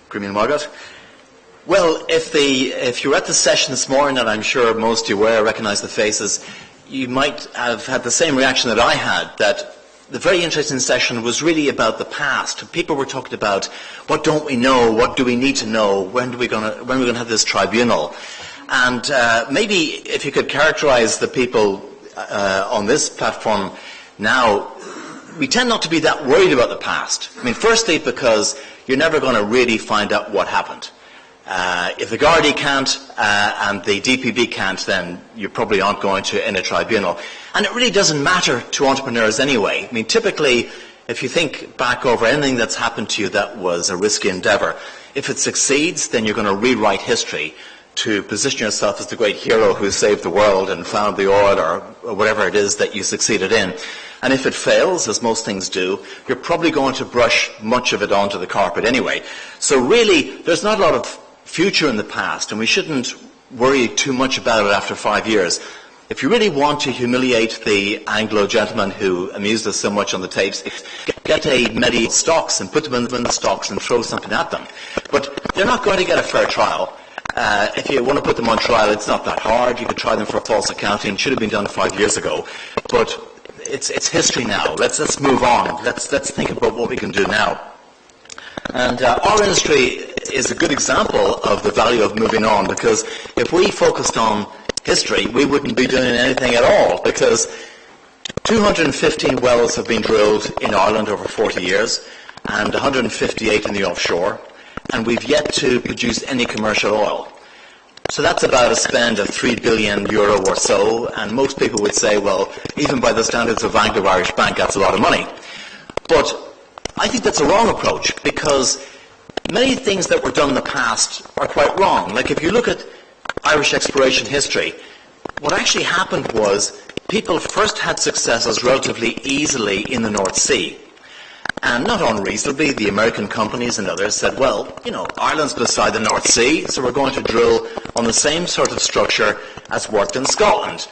Green Margaret. Well, if you were at the session this morning, and I'm sure most of you recognize the faces, you might have had the same reaction that I had, that the very interesting session was really about the past. People were talking about, what don't we know, what do we need to know, when are we going to have this tribunal? And maybe if you could characterize the people on this platform now, we tend not to be that worried about the past. I mean, firstly, because you're never going to really find out what happened. If the Gardaí can't and the DPB can't, then you probably aren't going to in a tribunal. And it really doesn't matter to entrepreneurs anyway. I mean, typically, if you think back over anything that's happened to you that was a risky endeavour, if it succeeds, then you're going to rewrite history to position yourself as the great hero who saved the world and found the oil or whatever it is that you succeeded in. And if it fails, as most things do, you're probably going to brush much of it onto the carpet anyway. So really, there's not a lot of future in the past, and we shouldn't worry too much about it after 5 years. If you really want to humiliate the Anglo gentleman who amused us so much on the tapes, get a medieval stocks and put them in the stocks and throw something at them. But they're not going to get a fair trial. If you want to put them on trial, it's not that hard. You could try them for false accounting. It should have been done 5 years ago. But it's history now. Let's move on. Let's think about what we can do now. And our industry is a good example of the value of moving on, because if we focused on history, we wouldn't be doing anything at all, because 215 wells have been drilled in Ireland over 40 years and 158 in the offshore, and we've yet to produce any commercial oil. So that's about a spend of €3 billion or so, and most people would say, well, even by the standards of Anglo-Irish Bank, that's a lot of money. But I think that's a wrong approach, because many things that were done in the past are quite wrong. Like if you look at Irish exploration history, what actually happened was people first had successes relatively easily in the North Sea. And not unreasonably, the American companies and others said, well, you know, Ireland's beside the North Sea, so we're going to drill on the same sort of structure as worked in Scotland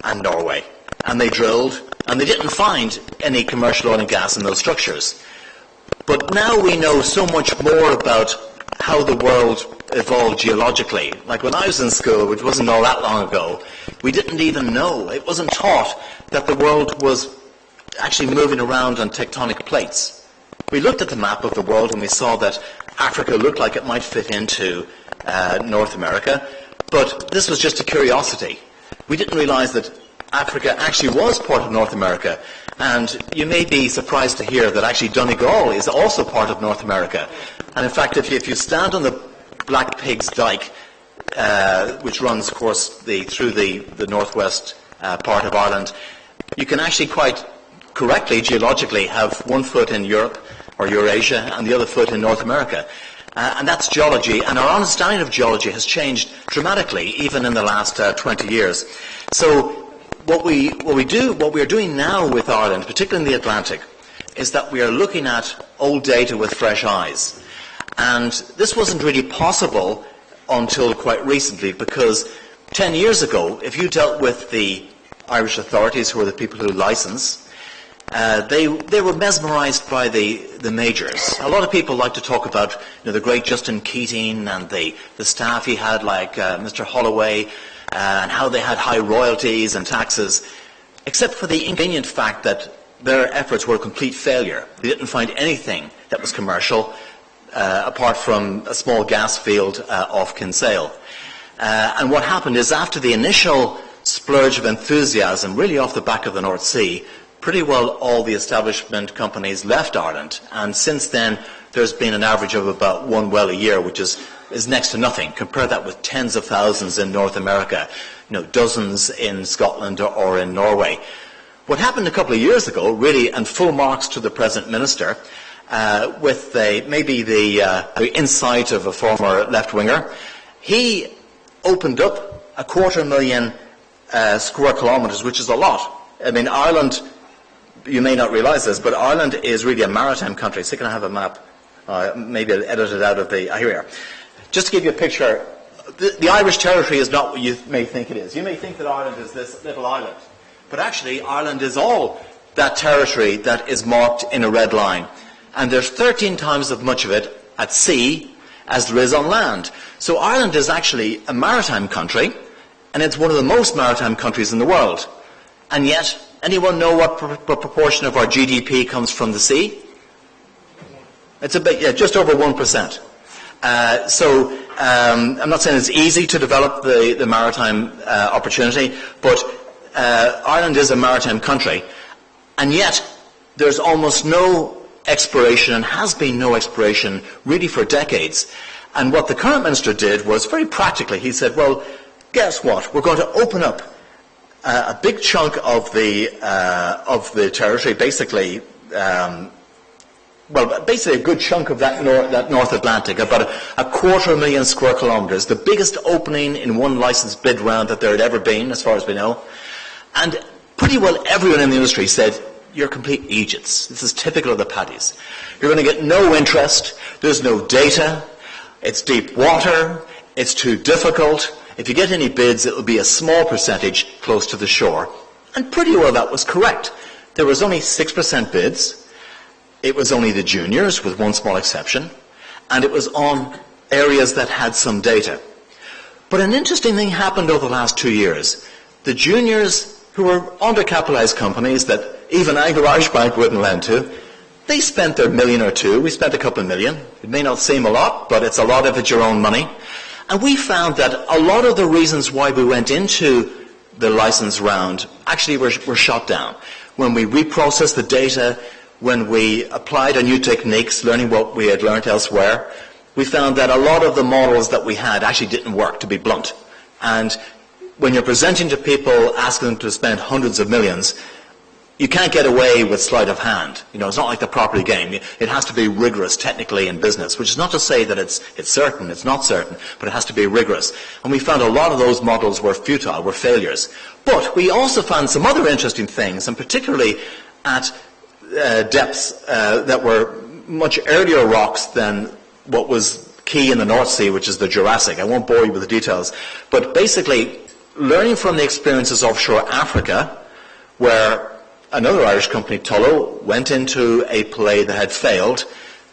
and Norway. And they drilled, and they didn't find any commercial oil and gas in those structures. But now we know so much more about how the world evolved geologically. Like when I was in school, which wasn't all that long ago, we didn't even know, it wasn't taught that the world was actually moving around on tectonic plates. We looked at the map of the world and we saw that Africa looked like it might fit into North America, but this was just a curiosity. We didn't realize that Africa actually was part of North America, and you may be surprised to hear that actually Donegal is also part of North America. And in fact, if you stand on the Black Pigs Dyke, which runs, of course, through the northwest part of Ireland, you can actually quite correctly, geologically, have one foot in Europe or Eurasia and the other foot in North America. And that's geology, and our understanding of geology has changed dramatically, even in the last 20 years. So what we are doing now with Ireland, particularly in the Atlantic, is that we are looking at old data with fresh eyes. And this wasn't really possible until quite recently, because 10 years ago, if you dealt with the Irish authorities, who are the people who license, they were mesmerised by the majors. A lot of people like to talk about the great Justin Keating and the staff he had, like Mr Holloway, and how they had high royalties and taxes, except for the inconvenient fact that their efforts were a complete failure. They didn't find anything that was commercial, apart from a small gas field off Kinsale. And what happened is, after the initial splurge of enthusiasm, really off the back of the North Sea, pretty well all the establishment companies left Ireland, and since then there's been an average of about one well a year, which is next to nothing. Compare that with tens of thousands in North America, dozens in Scotland or in Norway. What happened a couple of years ago, really, and full marks to the present minister, with maybe the insight of a former left-winger, he opened up 250,000 square kilometres, which is a lot. I mean, Ireland, you may not realise this, but Ireland is really a maritime country. So can I have a map? Maybe I'll edit it out of the... here we are. Just to give you a picture, the Irish territory is not what you may think it is. You may think that Ireland is this little island. But actually, Ireland is all that territory that is marked in a red line. And there's 13 times as much of it at sea as there is on land. So Ireland is actually a maritime country, and it's one of the most maritime countries in the world. And yet, anyone know what proportion of our GDP comes from the sea? It's just over 1%. I'm not saying it's easy to develop the maritime opportunity, but Ireland is a maritime country, and yet there's almost no exploration, and has been no exploration really for decades. And what the current minister did was, very practically, he said, well, guess what? We're going to open up a big chunk of the territory, basically a good chunk of that North Atlantic, about a 250,000 square kilometres, the biggest opening in one licence bid round that there had ever been, as far as we know. And pretty well everyone in the industry said, you're complete idiots. This is typical of the paddies. You're going to get no interest. There's no data. It's deep water. It's too difficult. If you get any bids, it'll be a small percentage close to the shore. And pretty well that was correct. There was only 6% bids. It was only the juniors, with one small exception. And it was on areas that had some data. But an interesting thing happened over the last 2 years. The juniors, who were undercapitalized companies that even Anglo-Irish Bank wouldn't lend to, they spent their million or two. We spent a couple of million. It may not seem a lot, but it's a lot if it's your own money. And we found that a lot of the reasons why we went into the license round actually were shot down. When we reprocessed the data, when we applied our new techniques, learning what we had learned elsewhere, we found that a lot of the models that we had actually didn't work, to be blunt. And when you're presenting to people, asking them to spend hundreds of millions, you can't get away with sleight of hand. It's not like the property game. It has to be rigorous technically in business, which is not to say that it's certain, it's not certain, but it has to be rigorous. And we found a lot of those models were futile, were failures. But we also found some other interesting things, and particularly at depths that were much earlier rocks than what was key in the North Sea, which is the Jurassic. I won't bore you with the details. But basically, learning from the experiences offshore Africa, where another Irish company, Tullow, went into a play that had failed,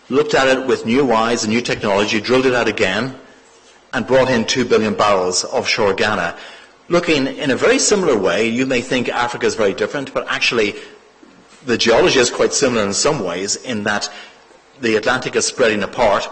looked at it with new eyes and new technology, drilled it out again, and brought in 2 billion barrels offshore Ghana. Looking in a very similar way, you may think Africa is very different, but actually the geology is quite similar in some ways, in that the Atlantic is spreading apart.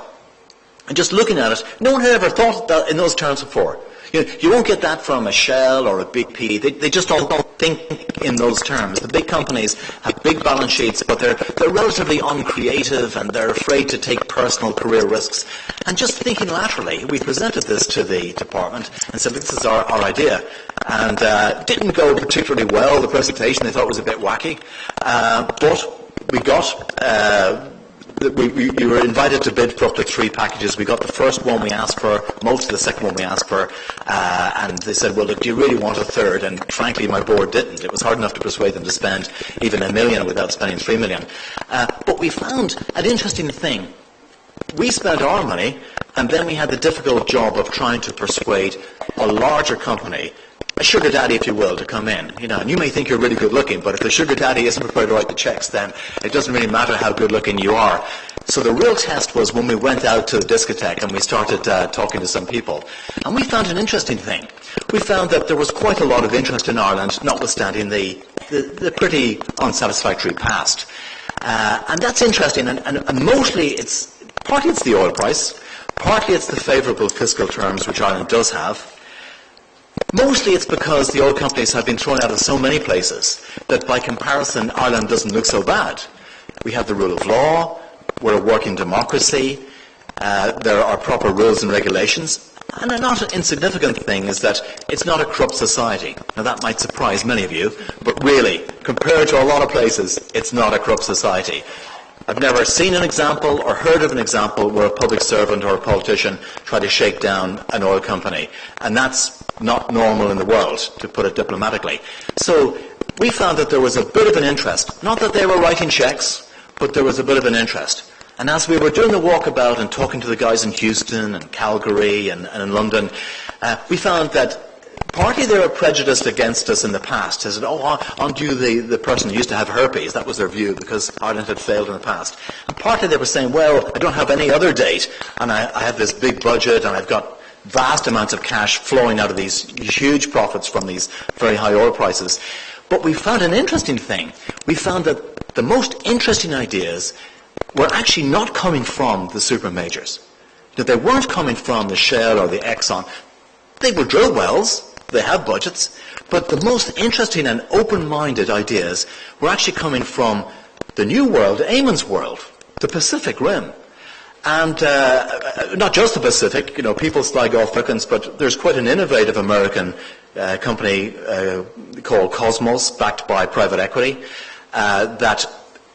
And just looking at it, no one had ever thought that in those terms before. You won't get that from a Shell or a BP. They just don't think in those terms. The big companies have big balance sheets, but they're relatively uncreative, and they're afraid to take personal career risks. And just thinking laterally, we presented this to the department and said, this is our idea. And didn't go particularly well, the presentation. They thought it was a bit wacky. But we got... We were invited to bid for up to 3 packages. We got the first one we asked for, most of the second one we asked for, and they said, well, look, do you really want a third? And frankly, my board didn't. It was hard enough to persuade them to spend even $1 million without spending $3 million. But we found an interesting thing. We spent our money, and then we had the difficult job of trying to persuade a larger company, a sugar daddy, if you will, to come in. And you may think you're really good looking, but if the sugar daddy isn't prepared to write the checks, then it doesn't really matter how good looking you are. So the real test was when we went out to the discotheque and we started talking to some people. And we found an interesting thing. We found that there was quite a lot of interest in Ireland, notwithstanding the pretty unsatisfactory past. And that's interesting, and mostly partly it's the oil price, partly it's the favourable fiscal terms which Ireland does have. Mostly it's because the oil companies have been thrown out of so many places that by comparison Ireland doesn't look so bad. We have the rule of law, we're a working democracy, there are proper rules and regulations, and a not insignificant thing is that it's not a corrupt society. Now that might surprise many of you, but really, compared to a lot of places, it's not a corrupt society. I've never seen an example or heard of an example where a public servant or a politician tried to shake down an oil company. And that's not normal in the world, to put it diplomatically. So we found that there was a bit of an interest. Not that they were writing checks, but there was a bit of an interest. And as we were doing the walkabout and talking to the guys in Houston and Calgary and in London, we found that Partly they were prejudiced against us in the past. They said, oh, aren't you the person who used to have herpes? That was their view, because Ireland had failed in the past. And partly they were saying, well, I don't have any other date, and I have this big budget, and I've got vast amounts of cash flowing out of these huge profits from these very high oil prices. But we found an interesting thing. We found that the most interesting ideas were actually not coming from the super majors. That they weren't coming from the Shell or the Exxon. They will drill wells, they have budgets, but the most interesting and open-minded ideas were actually coming from the New World, Eamon's world, the Pacific Rim. And not just the Pacific, people slag off Americans, but there's quite an innovative American company called Cosmos, backed by private equity, that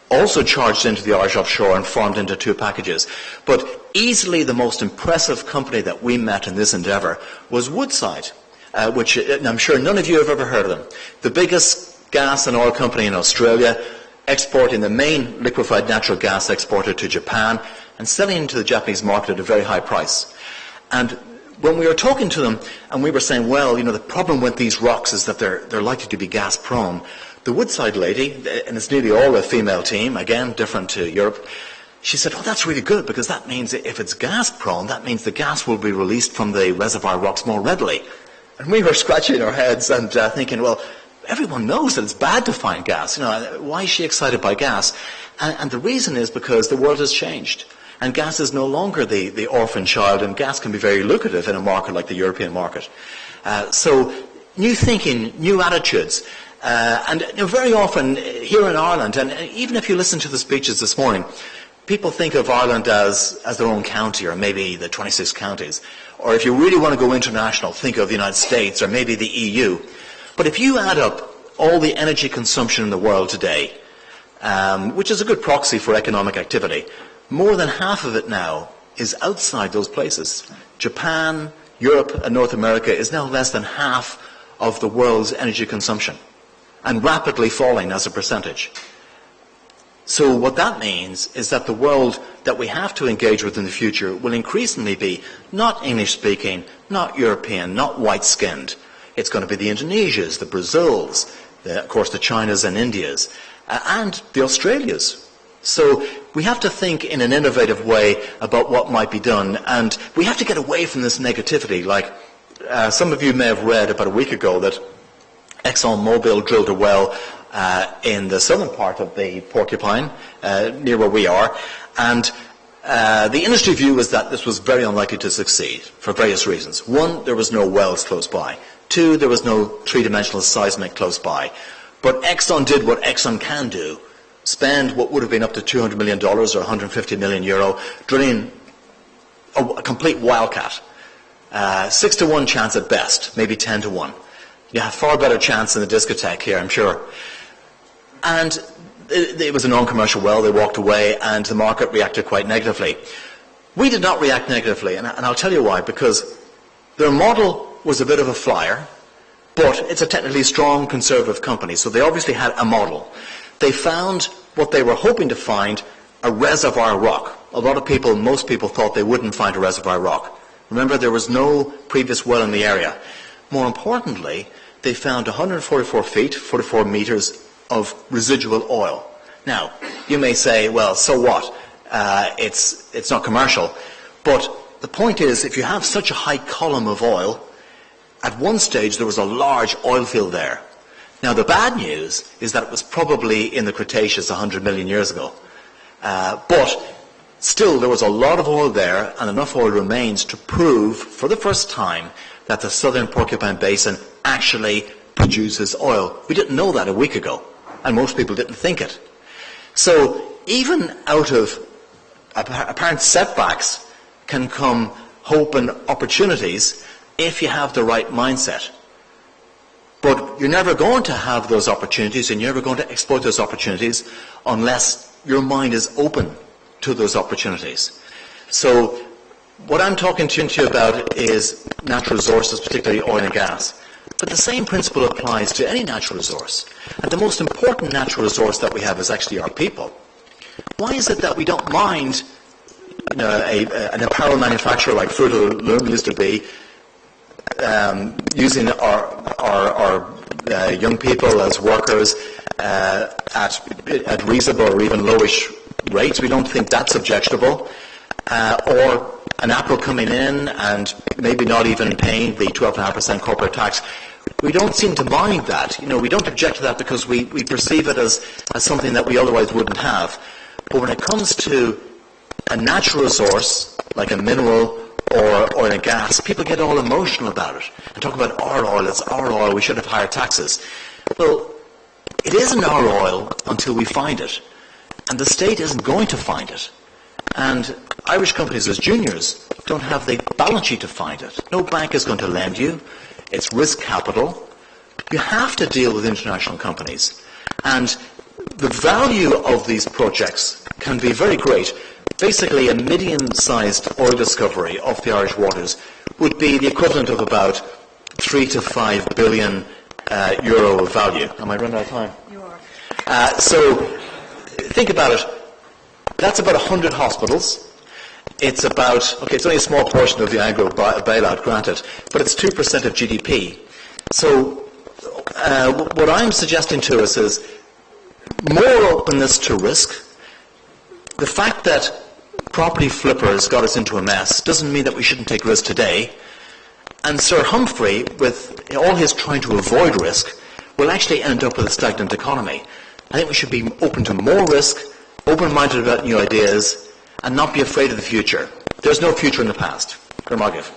also charged into the Irish offshore and formed into two packages. But easily the most impressive company that we met in this endeavour was Woodside, which I'm sure none of you have ever heard of them. The biggest gas and oil company in Australia, exporting the main liquefied natural gas exporter to Japan and selling into the Japanese market at a very high price. And when we were talking to them and we were saying, well, the problem with these rocks is that they're likely to be gas prone, the Woodside lady, and it's nearly all a female team, again, different to Europe, she said, oh, that's really good, because that means if it's gas prone, that means the gas will be released from the reservoir rocks more readily. And we were scratching our heads and thinking, well, everyone knows that it's bad to find gas. Why is she excited by gas? And the reason is because the world has changed. And gas is no longer the orphan child, and gas can be very lucrative in a market like the European market. So new thinking, new attitudes. And very often here in Ireland, and even if you listen to the speeches this morning, people think of Ireland as their own county, or maybe the 26 counties. Or if you really want to go international, think of the United States or maybe the EU. But if you add up all the energy consumption in the world today, which is a good proxy for economic activity, more than half of it now is outside those places. Japan, Europe and North America is now less than half of the world's energy consumption, and rapidly falling as a percentage. So what that means is that the world that we have to engage with in the future will increasingly be not English-speaking, not European, not white-skinned. It's going to be the Indonesias, the Brazils, of course the Chinas and Indias, and the Australias. So we have to think in an innovative way about what might be done, and we have to get away from this negativity. Like some of you may have read about a week ago that ExxonMobil drilled a well in the southern part of the Porcupine, near where we are, and the industry view was that this was very unlikely to succeed for various reasons. One, there was no wells close by. Two, there was no three-dimensional seismic close by. But Exxon did what Exxon can do, spend what would have been up to $200 million or 150 million euro drilling a complete wildcat. 6 to 1 chance at best, maybe 10 to 1. You have far better chance in the discotheque here, I'm sure. And it was a non-commercial well, they walked away, and the market reacted quite negatively. We did not react negatively, and I'll tell you why, because their model was a bit of a flyer, but it's a technically strong conservative company, so they obviously had a model. They found what they were hoping to find, a reservoir rock. A lot of people, most people thought they wouldn't find a reservoir rock. Remember, there was no previous well in the area. More importantly, they found 144 feet, 44 meters of residual oil. Now, you may say, well, so what? It's not commercial. But the point is, if you have such a high column of oil, at one stage there was a large oil field there. Now, the bad news is that it was probably in the Cretaceous 100 million years ago. But still, there was a lot of oil there, and enough oil remains to prove, for the first time, that the southern Porcupine Basin actually produces oil. We didn't know that a week ago, and most people didn't think it. So even out of apparent setbacks can come hope and opportunities if you have the right mindset. But you're never going to have those opportunities, and you're never going to exploit those opportunities unless your mind is open to those opportunities. So what I'm talking to you about is natural resources, particularly oil and gas. But the same principle applies to any natural resource. And the most important natural resource that we have is actually our people. Why is it that we don't mind an apparel manufacturer like Fruit of the Loom used to be using our young people as workers at reasonable or even lowish rates. We don't think that's objectionable. Or an Apple coming in and maybe not even paying the 12.5% corporate tax. We don't seem to mind that. We don't object to that because we perceive it as something that we otherwise wouldn't have. But when it comes to a natural resource, like a mineral or a gas, people get all emotional about it and talk about our oil, it's our oil, we should have higher taxes. Well, it isn't our oil until we find it. And the state isn't going to find it. And Irish companies as juniors don't have the balance sheet to find it. No bank is going to lend you. It's risk capital. You have to deal with international companies. And the value of these projects can be very great. Basically, a medium-sized oil discovery off the Irish waters would be the equivalent of about 3 to 5 billion euro of value. Am I running out of time? You are. So think about it. That's about 100 hospitals. It's only a small portion of the Agro bailout, granted, but it's 2% of GDP. So what I'm suggesting to us is more openness to risk. The fact that property flippers got us into a mess doesn't mean that we shouldn't take risk today. And Sir Humphrey, with all his trying to avoid risk, will actually end up with a stagnant economy. I think we should be open to more risk, open-minded about new ideas, and not be afraid of the future. There's no future in the past. Gurmagif.